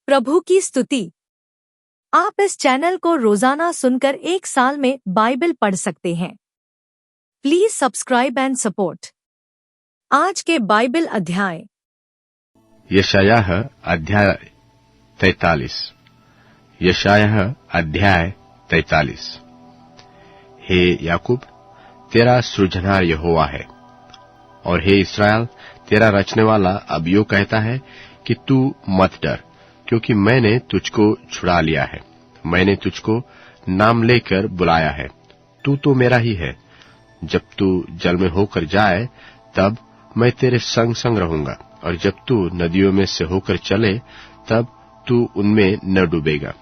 प्रभु की स्तुति। आप इस चैनल को रोजाना सुनकर 1 साल में बाइबल पढ़ सकते हैं। Please subscribe and support. आज के बाइबल अध्याय यशायाह अध्याय 43। यशायाह अध्याय 43। हे याकूब, तेरा सृजनहार यहोवा है, और हे इस्राएल, तेरा रचने वाला अब यूं कहता है कि तू मत डर, क्योंकि मैंने तुझको छुड़ा लिया है। मैंने तुझको नाम लेकर बुलाया है, तू तो मेरा ही है। जब तू जल में होकर जाए, तब मैं तेरे संग संग रहूंगा, और जब तू नदियों में से होकर चले, तब तू उनमें न डूबेगा।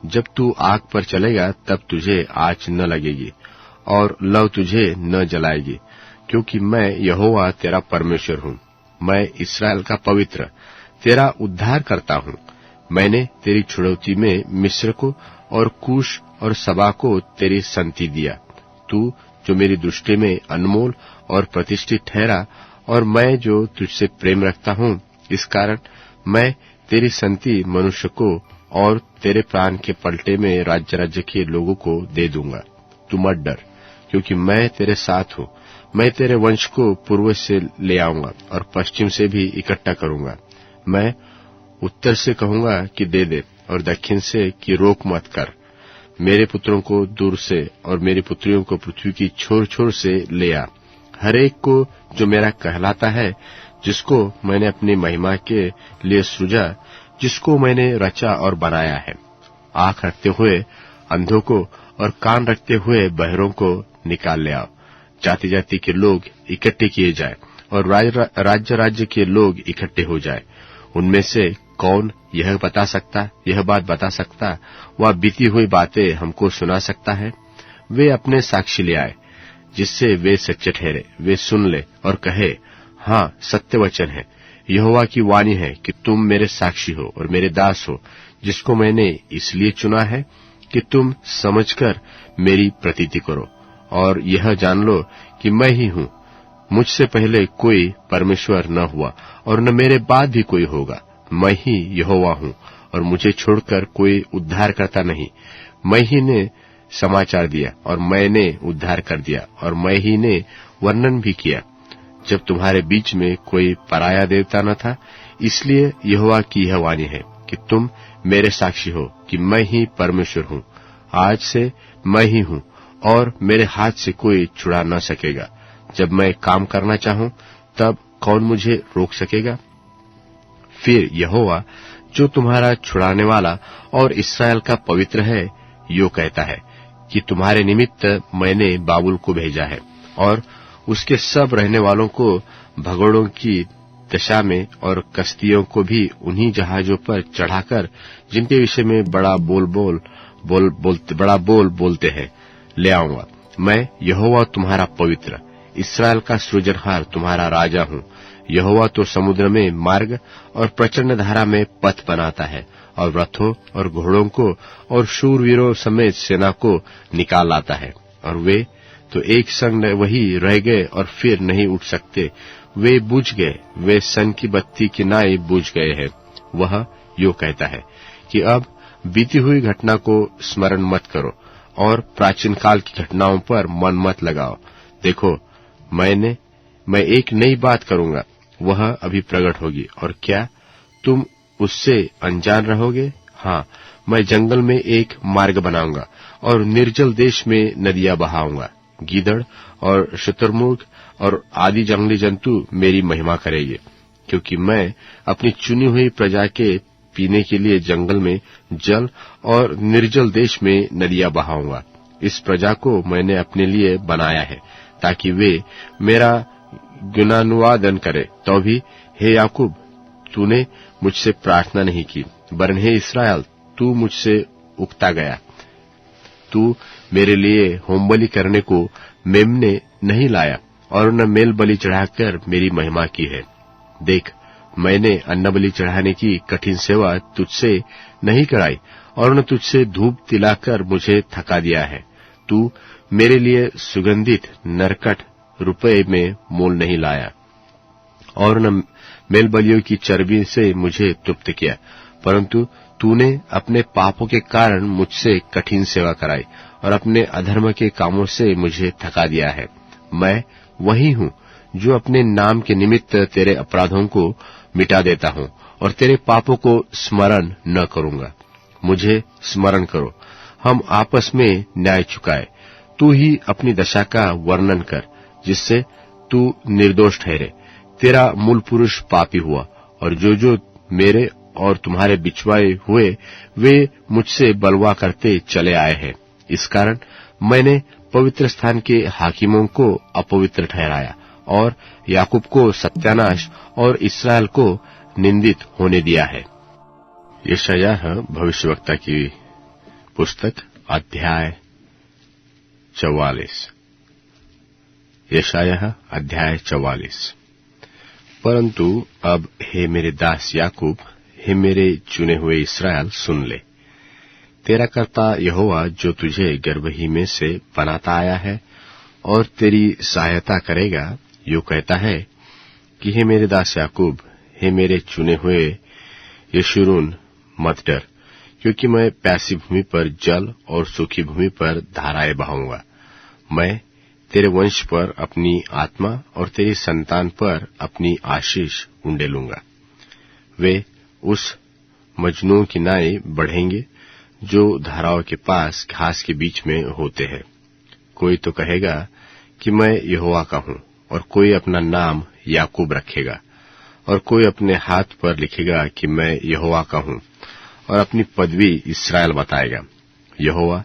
जब तू आग पर चलेगा, तब तुझे आँच न लगेगी, और लौ तुझे न जलाएगी, क्योंकि मैं यहोवा तेरा परमेश्वर हूँ। मैं इस्राएल का पवित्र, तेरा उद्धार करता हूँ। मैंने तेरी छुड़ौती में मिस्र को और कूश और सबा को तेरी संति दिया। तू जो मेरी दृष्टि में अनमोल और प्रतिष्ठित ठहरा, और मैं जो तुझसे प्रेम रखता हूँ, इस कारण मैं तेरी संति मनुष्य को और तेरे प्राण के पलटे में राज्य राज्य के लोगों को दे दूंगा। तू मत डर, क्योंकि मैं तेरे साथ हूँ। मैं तेरे वंश को पूर्व से ले आऊंगा और पश्चिम से भी इकट्ठा करूंगा। मैं उत्तर से कहूंगा कि दे दे, और दक्षिण से कि रोक मत कर। मेरे पुत्रों को दूर से और मेरी पुत्रियों को पृथ्वी की छोर छोर से ले आ। हर एक को जो मेरा कहलाता है, जिसको मैंने अपनी महिमा के लिए सृजा, जिसको मैंने रचा और बनाया है। आंख रखते हुए अंधों को और कान रखते हुए बहरों को निकाल ले आओ। जाति जाति के लोग इकट्ठे किए जाए, और राज्य राज्य के लोग इकट्ठे हो जाए। उनमें से कौन यह बात बता सकता, वह बीती हुई बातें हमको सुना सकता है? वे अपने साक्षी ले आए, जिससे वे सच्चे ठहरे। वे सुन ले और कहे, हाँ, सत्य वचन है। यहोवा की वाणी है कि तुम मेरे साक्षी हो और मेरे दास हो, जिसको मैंने इसलिए चुना है कि तुम समझकर मेरी प्रतीति करो, और यह जान लो कि मैं ही हूँ। मुझसे पहले कोई परमेश्वर न हुआ, और न मेरे बाद भी कोई होगा। मैं ही यहोवा हूँ, और मुझे छोड़कर कोई उद्धार करता नहीं। मैं ही ने समाचार दिया, और मैंने उद्धार कर दिया, और मैं ही ने वर्णन भी किया, जब तुम्हारे बीच में कोई पराया देवता न था। इसलिए यहोवा की यह वाणी है कि तुम मेरे साक्षी हो कि मैं ही परमेश्वर हूँ। आज से मैं ही हूँ, और मेरे हाथ से कोई छुड़ा न सकेगा। जब मैं काम करना चाहूं, तब कौन मुझे रोक सकेगा? फिर यहोवा, जो तुम्हारा छुड़ाने वाला और इस्राएल का पवित्र है, यो कहता है कि तुम्हारे निमित्त मैंने बाबुल को भेजा है, और उसके सब रहने वालों को भगोड़ों की दशा में, और कश्तियों को भी उन्हीं जहाजों पर चढ़ाकर, जिनके विषय में बड़ा बोल बोलते हैं, ले आऊंगा। मैं यहोवा तुम्हारा पवित्र, इस्राएल का सृजनहार तुम्हारा राजा हूँ। यहोवा तो समुद्र में मार्ग और प्रचंड धारा में पथ बनाता है, और रथों और घोड़ों को और शूरवीरों समेत सेना को निकाल लाता है। और वे तो एक संग वही रह गए और फिर नहीं उठ सकते। वे बुझ गए, वे सन की बत्ती की नाई बुझ गए हैं। वह यो कहता है कि अब बीती हुई घटना को स्मरण मत करो, और प्राचीन काल की घटनाओं पर मन मत लगाओ। देखो, मैं एक नई बात करूंगा, वह अभी प्रकट होगी, और क्या तुम उससे अनजान रहोगे? हाँ, मैं जंगल में एक मार्ग बनाऊंगा, और निर्जल देश में नदियां बहाऊंगा। गीदड़ और शुतुरमुर्ग और आदि जंगली जंतु मेरी महिमा करेंगे, क्योंकि मैं अपनी चुनी हुई प्रजा के पीने के लिए जंगल में जल और निर्जल देश में नदियां बहाऊंगा। इस प्रजा को मैंने अपने लिए बनाया है, ताकि वे मेरा गुणानुवादन करे। तो भी हे याकूब, तूने मुझसे प्रार्थना नहीं की, वरन हे इस्राएल, तू मुझसे उकता गया। तू मेरे लिए होमबलि करने को मेमने नहीं लाया, और न मेल बलि चढ़ाकर मेरी महिमा की है। देख, मैंने अन्नबलि चढ़ाने की कठिन सेवा तुझसे नहीं कराई, और न तुझसे धूप तिलाकर मुझे थका दिया है। तू मेरे लिए सुगंधित नरकट रुपये में मोल नहीं लाया, और न मेल बलियों की चर्बी से मुझे तृप्त किया, परंतु तूने अपने पापों के कारण मुझसे कठिन सेवा कराई और अपने अधर्म के कामों से मुझे थका दिया है। मैं वही हूँ जो अपने नाम के निमित्त तेरे अपराधों को मिटा देता हूँ और तेरे पापों को स्मरण न करूंगा। मुझे स्मरण करो, हम आपस में न्याय चुकाए। तू ही अपनी दशा का वर्णन कर, जिससे तू निर्दोष ठहरे। तेरा मूल पुरुष पापी हुआ और जो मेरे और तुम्हारे बिछवाए हुए वे मुझसे बलवा करते चले आए हैं। इस कारण मैंने पवित्र स्थान के हाकिमों को अपवित्र ठहराया और याकूब को सत्यानाश और इस्राएल को निंदित होने दिया है। यशायाह भविष्यवक्ता की पुस्तक अध्याय 44। यशायाह अध्याय 44। परंतु अब हे मेरे दास याकूब, हे मेरे चुने हुए इस्राएल, सुन ले। तेरा कर्ता यहोवा जो तुझे गर्भ ही में से बनाता आया है और तेरी सहायता करेगा, यो कहता है कि हे मेरे दास याकूब, हे मेरे चुने हुए यशूरून, मत डर, क्योंकि मैं प्यासी भूमि पर जल और सूखी भूमि पर धाराएं बहाऊंगा। मैं तेरे वंश पर अपनी आत्मा और तेरी संतान पर अपनी आशीष उंडेलूंगा। वे उस मजनू की नाई बढ़ेंगे जो धाराओं के पास घास के बीच में होते हैं। कोई तो कहेगा कि मैं यहोवा का हूं, और कोई अपना नाम याकूब रखेगा, और कोई अपने हाथ पर लिखेगा कि मैं यहोवा का हूं, और अपनी पदवी इस्राएल बताएगा। यहोवा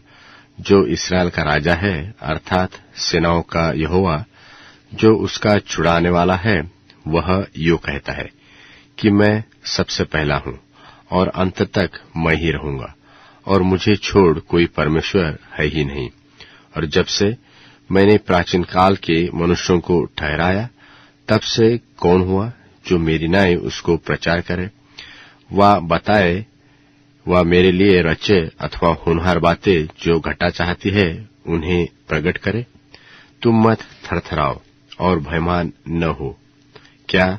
जो इस्राएल का राजा है, अर्थात सेनाओं का यहोवा जो उसका छुड़ाने वाला है, वह यो कहता है कि मैं सबसे पहला हूं और अंत तक मैं ही रहूंगा, और मुझे छोड़ कोई परमेश्वर है ही नहीं। और जब से मैंने प्राचीन काल के मनुष्यों को ठहराया, तब से कौन हुआ जो मेरी नाई उसको प्रचार करे, व बताए, व मेरे लिए रचे, अथवा होनहार बातें जो घटा चाहती है उन्हें प्रकट करे। तुम मत थरथराओ और भयमान न हो। क्या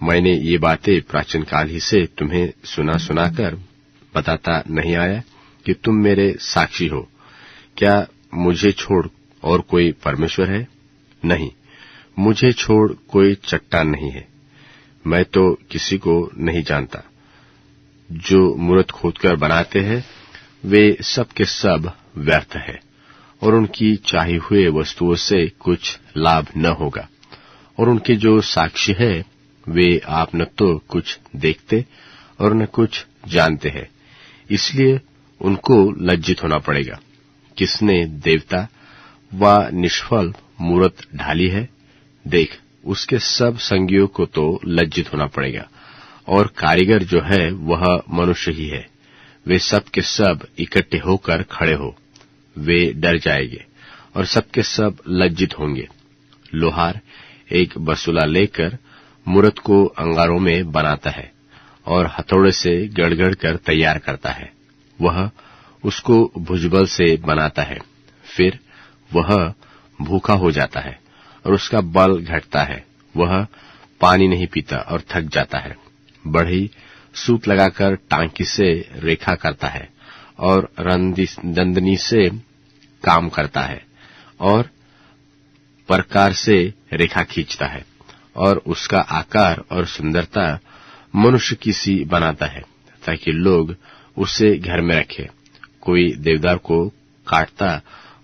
मैंने ये बातें प्राचीन काल ही से तुम्हें सुनाकर बताता नहीं आया कि तुम मेरे साक्षी हो? क्या मुझे छोड़ और कोई परमेश्वर है? नहीं, मुझे छोड़ कोई चट्टान नहीं है। मैं तो किसी को नहीं जानता। जो मूरत खोदकर बनाते हैं, वे सब के सब व्यर्थ है, और उनकी चाही हुए वस्तुओं से कुछ लाभ न होगा। और उनके जो साक्षी है, वे आप न तो कुछ देखते और न कुछ जानते हैं, इसलिए उनको लज्जित होना पड़ेगा। किसने देवता व निष्फल मूरत ढाली है? देख, उसके सब संगियों को तो लज्जित होना पड़ेगा। और कारीगर जो है वह मनुष्य ही है। वे सब के सब इकट्ठे होकर खड़े हो, वे डर जाएंगे और सब के सब लज्जित होंगे। लोहार एक बसूला लेकर मूरत को अंगारों में बनाता है और हथौड़े से गड़गड़ कर तैयार करता है। वह उसको भुजबल से बनाता है, फिर वह भूखा हो जाता है और उसका बल घटता है। वह पानी नहीं पीता और थक जाता है। बढ़ई सूत लगाकर टांकी से रेखा करता है और दंदनी से काम करता है और प्रकार से रेखा खींचता है, और उसका आकार और सुंदरता मनुष्य की सी बनाता है, ताकि लोग उसे घर में रखे। कोई देवदार को काटता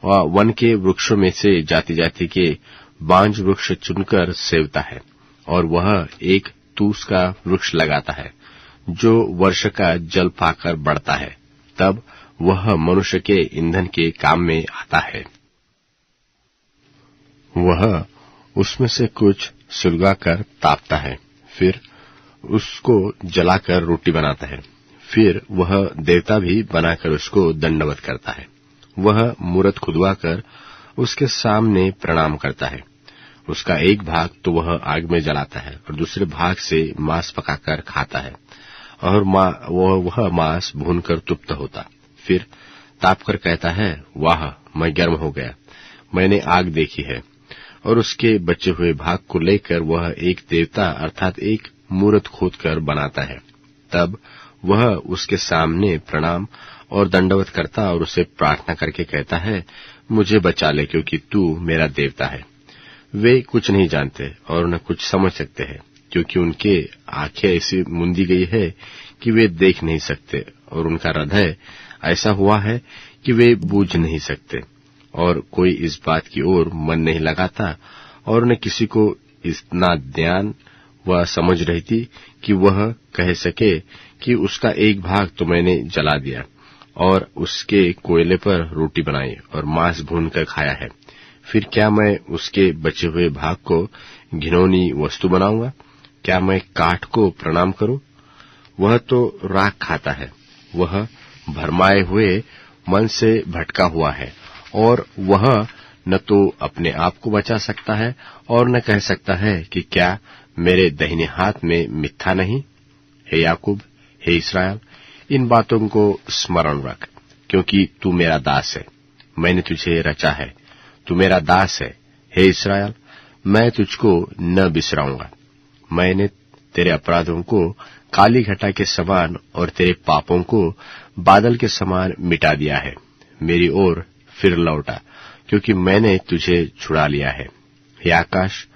व वन के वृक्षों में से जाति जाति के बांज वृक्ष चुनकर सेवता है, और वह एक तूस का वृक्ष लगाता है जो वर्ष का जल पाकर बढ़ता है। तब वह मनुष्य के ईंधन के काम में आता है। वह उसमें से कुछ सुलगाकर तापता है, फिर उसको जलाकर रोटी बनाता है। फिर वह देवता भी बनाकर उसको दंडवत करता है। वह मूरत खुदवाकर उसके सामने प्रणाम करता है। उसका एक भाग तो वह आग में जलाता है और दूसरे भाग से मांस पकाकर खाता है, और वह मांस भूनकर तृप्त होता। फिर तापकर कहता है, वाह, मैं गर्म हो गया, मैंने आग देखी है। और उसके बचे हुए भाग को लेकर वह एक देवता अर्थात एक मूरत खोदकर बनाता है। तब वह उसके सामने प्रणाम और दंडवत करता और उसे प्रार्थना करके कहता है, मुझे बचा ले क्योंकि तू मेरा देवता है। वे कुछ नहीं जानते और न कुछ समझ सकते हैं, क्योंकि उनके आंखें ऐसी मुंदी गई है कि वे देख नहीं सकते और उनका हृदय ऐसा हुआ है कि वे बूझ नहीं सकते। और कोई इस बात की ओर मन नहीं लगाता और न किसी को इतना ज्ञान व समझ रहती कि वह कह सके कि उसका एक भाग तो मैंने जला दिया और उसके कोयले पर रोटी बनाई और मांस भून कर खाया है। फिर क्या मैं उसके बचे हुए भाग को घिनौनी वस्तु बनाऊंगा? क्या मैं काठ को प्रणाम करूं? वह तो राख खाता है। वह भरमाए हुए मन से भटका हुआ है और वह न तो अपने आप को बचा सकता है और न कह सकता है कि क्या मेरे दाहिने हाथ में मिथ्या नहीं? हे याकूब, हे इस्राएल, इन बातों को स्मरण रख, क्योंकि तू मेरा दास है। मैंने तुझे रचा है, तू मेरा दास है। हे इस्राएल, मैं तुझको न बिसराऊंगा। मैंने तेरे अपराधों को काली घटा के समान और तेरे पापों को बादल के समान मिटा दिया है। मेरी ओर फिर लौटा, क्योंकि मैंने तुझे छुड़ा लिया है। हे आकाश,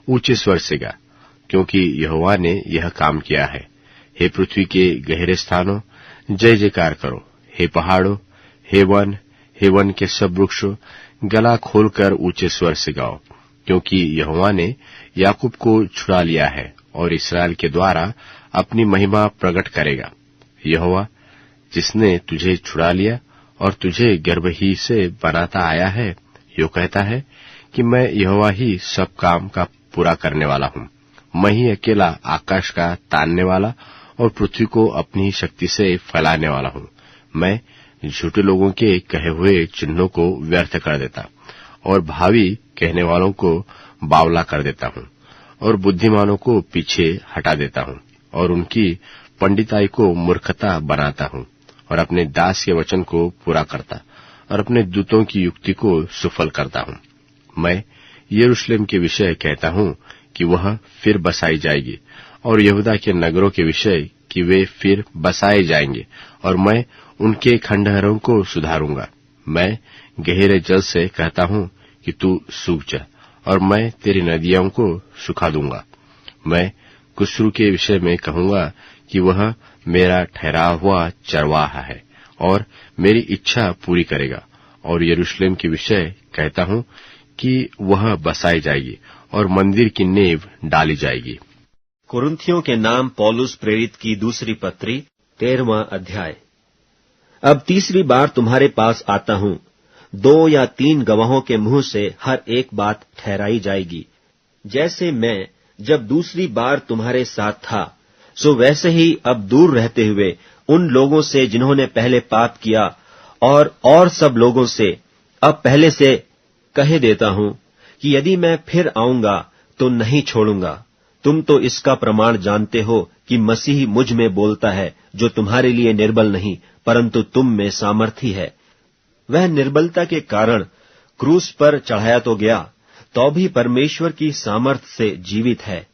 ऊंचे स्वर से गा, क्योंकि यहोवा ने यह काम किया है। हे पृथ्वी के गहरे स्थानों, जय जयकार करो। हे पहाड़ों, हे वन के सब वृक्षों, गला खोलकर ऊंचे स्वर से गाओ, क्योंकि यहोवा ने याकूब को छुड़ा लिया है और इस्राएल के द्वारा अपनी महिमा प्रकट करेगा। यहोवा, जिसने तुझे छुड़ा लिया और तुझे गर्भ ही से बनाता आया है, यो कहता है कि मैं यहोवा ही सब काम का पूरा करने वाला हूँ। मैं ही अकेला आकाश का तानने वाला और पृथ्वी को अपनी शक्ति से फैलाने वाला हूँ। मैं झूठे लोगों के कहे हुए चिन्हों को व्यर्थ कर देता और भावी कहने वालों को बावला कर देता हूँ और बुद्धिमानों को पीछे हटा देता हूँ और उनकी पंडिताई को मूर्खता बनाता हूँ और अपने दास के वचन को पूरा करता और अपने दूतों की युक्ति को सफल करता हूँ। मैं यरूशलेम के विषय कहता हूँ कि वह फिर बसाई जाएगी और यहूदा के नगरों के विषय कि वे फिर बसाए जाएंगे और मैं उनके खंडहरों को सुधारूंगा। मैं गहरे जल से कहता हूँ कि तू सूख जा और मैं तेरी नदियों को सुखा दूंगा। मैं कुस्रू के विषय में कहूंगा कि वह मेरा ठहरा हुआ चरवाहा है और मेरी इच्छा पूरी करेगा। और यरूशलेम के विषय कहता हूँ कि वह बसाई जाएगी और मंदिर की नींव डाली जाएगी। कुरिन्थियों के नाम पौलुस प्रेरित की दूसरी पत्री 13वां अध्याय। अब तीसरी बार तुम्हारे पास आता हूँ। 2 या 3 गवाहों के मुंह से हर एक बात ठहराई जाएगी। जैसे मैं जब दूसरी बार तुम्हारे साथ था, सो वैसे ही अब दूर रहते हुए उन लोगों से जिन्होंने पहले पाप किया और सब लोगों से अब पहले से कहे देता हूँ कि यदि मैं फिर आऊंगा तो नहीं छोड़ूंगा। तुम तो इसका प्रमाण जानते हो कि मसीह मुझ में बोलता है, जो तुम्हारे लिए निर्बल नहीं परंतु तुम में सामर्थी है। वह निर्बलता के कारण क्रूस पर चढ़ाया तो गया, तो भी परमेश्वर की सामर्थ से जीवित है।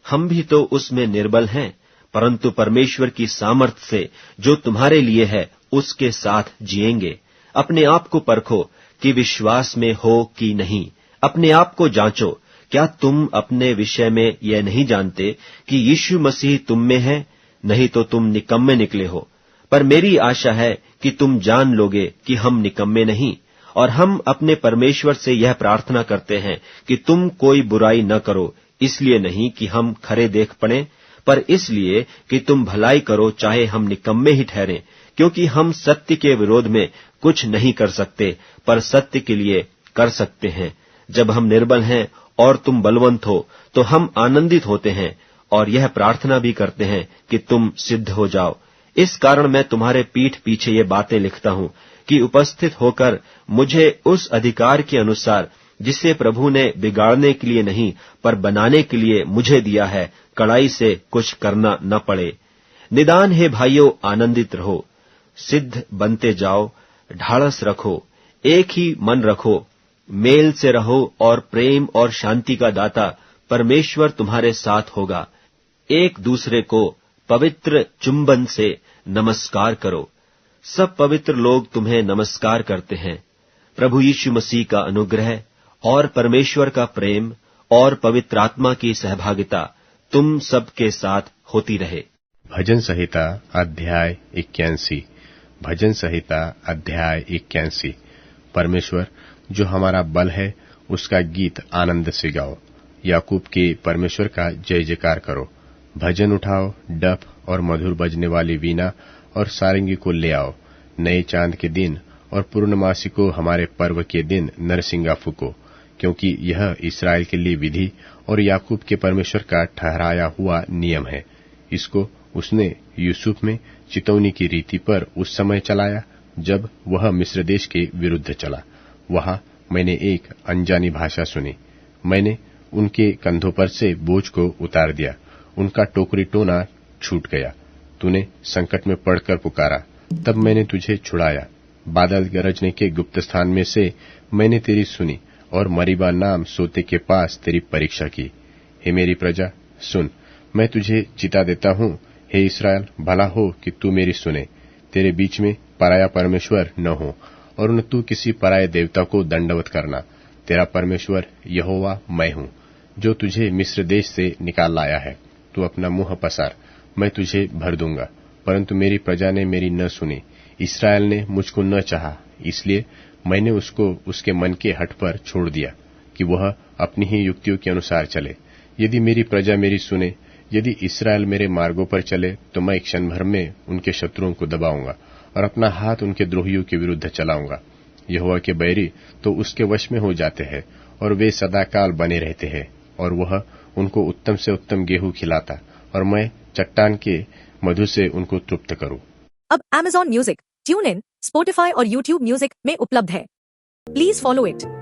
हम भी तो उसमें निर्बल हैं, परंतु परमेश्वर की सामर्थ से जो तुम्हारे लिए है उसके साथ जिएंगे। अपने आप को परखो कि विश्वास में हो कि नहीं। अपने आप को जांचो, क्या तुम अपने विषय में यह नहीं जानते कि यीशु मसीह तुम में है? नहीं तो तुम निकम्मे निकले हो। पर मेरी आशा है कि तुम जान लोगे कि हम निकम्मे नहीं। और हम अपने परमेश्वर से यह प्रार्थना करते हैं कि तुम कोई बुराई न करो, इसलिए नहीं कि हम खरे देख पड़ें, पर इसलिए कि तुम भलाई करो, चाहे हम निकम्मे ही ठहरें। क्योंकि हम सत्य के विरोध में कुछ नहीं कर सकते, पर सत्य के लिए कर सकते हैं। जब हम निर्बल हैं और तुम बलवंत हो, तो हम आनंदित होते हैं और यह प्रार्थना भी करते हैं कि तुम सिद्ध हो जाओ। इस कारण मैं तुम्हारे पीठ पीछे ये बातें लिखता हूँ कि उपस्थित होकर मुझे उस अधिकार के अनुसार जिसे प्रभु ने बिगाड़ने के लिए नहीं पर बनाने के लिए मुझे दिया है, कड़ाई से कुछ करना न पड़े। निदान हे भाइयों, आनंदित रहो, सिद्ध बनते जाओ, ढाढ़स रखो, एक ही मन रखो, मेल से रहो और प्रेम और शांति का दाता परमेश्वर तुम्हारे साथ होगा। एक दूसरे को पवित्र चुंबन से नमस्कार करो। सब पवित्र लोग तुम्हें नमस्कार करते हैं। प्रभु यीशु मसीह का अनुग्रह और परमेश्वर का प्रेम और पवित्र आत्मा की सहभागिता तुम सबके साथ होती रहे। भजन संहिता अध्याय 81। भजन संहिता अध्याय 81। परमेश्वर जो हमारा बल है उसका गीत आनंद से गाओ। याकूब के परमेश्वर का जय जयकार करो। भजन उठाओ, डफ और मधुर बजने वाली वीणा और सारंगी को ले आओ। नए चांद के दिन और पूर्णमासी को हमारे पर्व के दिन नरसिंगा फूको, क्योंकि यह इस्राएल के लिए विधि और याकूब के परमेश्वर का ठहराया हुआ नियम है। इसको उसने यूसुफ में चितौनी की रीति पर उस समय चलाया जब वह मिस्र देश के विरुद्ध चला। वहां मैंने एक अनजानी भाषा सुनी। मैंने उनके कंधों पर से बोझ को उतार दिया। उनका टोकरी टोना छूट गया। तूने संकट में पड़कर पुकारा, तब मैंने तुझे छुड़ाया। बादल गरजने के गुप्त स्थान में से मैंने तेरी सुनी और मरीबा नाम सोते के पास तेरी परीक्षा की। हे मेरी प्रजा सुन, मैं तुझे चिता देता हूँ। हे इस्राएल, भला हो कि तू मेरी सुने। तेरे बीच में पराया परमेश्वर न हो और न तू किसी पराये देवता को दंडवत करना। तेरा परमेश्वर यहोवा मैं हूँ, जो तुझे मिस्र देश से निकाल लाया है। तू अपना मुंह पसार, मैं तुझे भर दूंगा। परंतु मेरी प्रजा ने मेरी न सुनी, इस्राएल ने मुझको न चाहा, इसलिए मैंने उसको उसके मन के हठ पर छोड़ दिया कि वह अपनी ही युक्तियों के अनुसार चले। यदि मेरी प्रजा मेरी सुने, यदि इस्राएल मेरे मार्गों पर चले, तो मैं क्षण भर में उनके शत्रुओं को दबाऊंगा और अपना हाथ उनके द्रोहियों के विरुद्ध चलाऊंगा। यहोवा के बैरी तो उसके वश में हो जाते हैं और वे सदाकाल बने रहते हैं, और वह उनको उत्तम से उत्तम गेहूं खिलाता, और मैं चट्टान के मधु से उनको तृप्त करूं। अब Amazon music, tune in, Spotify और YouTube म्यूजिक में उपलब्ध है। Please follow it.